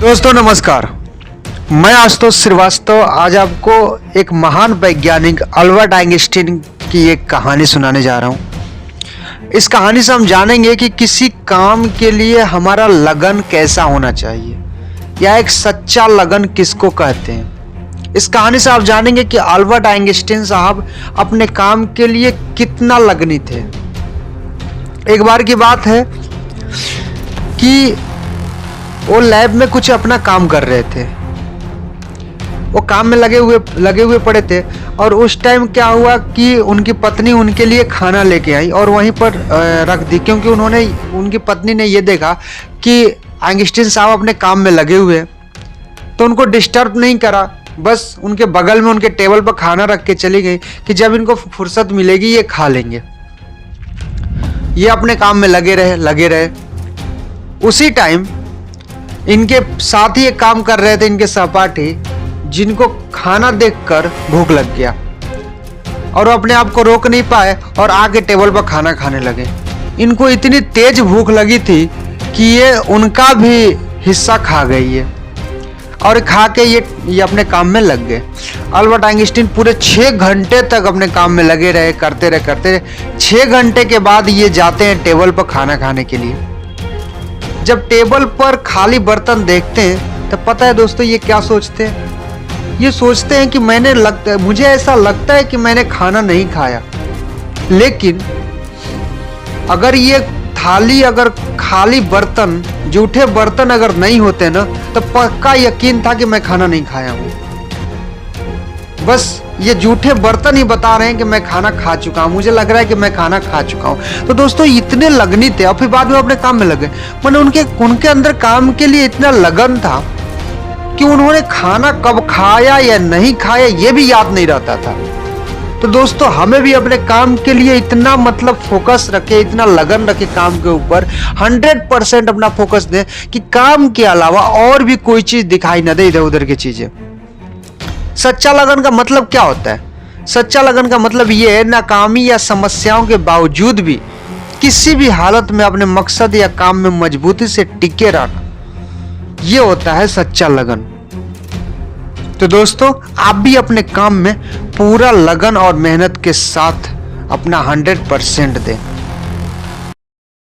दोस्तों नमस्कार, मैं आशुतोष श्रीवास्तव आज आपको एक महान वैज्ञानिक अल्बर्ट आइंस्टीन की एक कहानी सुनाने जा रहा हूँ। इस कहानी से हम जानेंगे कि किसी काम के लिए हमारा लगन कैसा होना चाहिए या एक सच्चा लगन किसको कहते हैं। इस कहानी से आप जानेंगे कि अल्बर्ट आइंस्टीन साहब अपने काम के लिए कितना लगनी थे। एक बार की बात है कि वो लैब में कुछ अपना काम कर रहे थे। वो काम में लगे हुए पड़े थे और उस टाइम क्या हुआ कि उनकी पत्नी उनके लिए खाना लेके आई और वहीं पर रख दी, क्योंकि उनकी पत्नी ने ये देखा कि आइंस्टीन साहब अपने काम में लगे हुए, तो उनको डिस्टर्ब नहीं करा, बस उनके बगल में उनके टेबल पर खाना रख के चली गई कि जब इनको फुर्सत मिलेगी ये खा लेंगे। ये अपने काम में लगे रहे। उसी टाइम इनके साथ ही एक काम कर रहे थे इनके सहपाठी, जिनको खाना देखकर भूख लग गया और वो अपने आप को रोक नहीं पाए और आके टेबल पर खाना खाने लगे। इनको इतनी तेज भूख लगी थी कि ये उनका भी हिस्सा खा गई है और खा के ये अपने काम में लग गए। अल्बर्ट आइंस्टीन पूरे 6 घंटे तक अपने काम में लगे रहे, करते रहे। 6 घंटे के बाद ये जाते हैं टेबल पर खाना खाने के लिए। जब टेबल पर खाली बर्तन देखते हैं तो पता है दोस्तों ये क्या सोचते हैं? ये सोचते हैं कि मुझे ऐसा लगता है कि मैंने खाना नहीं खाया। लेकिन अगर ये थाली, अगर खाली बर्तन, जूठे बर्तन अगर नहीं होते ना, तो पक्का यकीन था कि मैं खाना नहीं खाया हूं। बस ये जूठे बर्तन ही बता रहे हैं कि मैं खाना खा चुका हूं, मुझे लग रहा है कि मैं खाना खा चुका हूं। तो दोस्तों इतने लगनी थे और फिर बाद में अपने काम में लगे। मैंने उनके अंदर काम के लिए इतना लगन था कि उन्होंने खाना कब खाया या नहीं खाया ये भी याद नहीं रहता था। तो दोस्तों हमें भी अपने काम के लिए इतना फोकस रखे, इतना लगन रखे काम के ऊपर, 100% अपना फोकस दें कि काम के अलावा और भी कोई चीज दिखाई न दे, इधर उधर की चीजें। सच्चा लगन का मतलब क्या होता है? सच्चा लगन का मतलब ये है नाकामी या समस्याओं के बावजूद भी किसी भी हालत में अपने मकसद या काम में मजबूती से टिके रहना, ये होता है सच्चा लगन। तो दोस्तों आप भी अपने काम में पूरा लगन और मेहनत के साथ अपना 100% दें।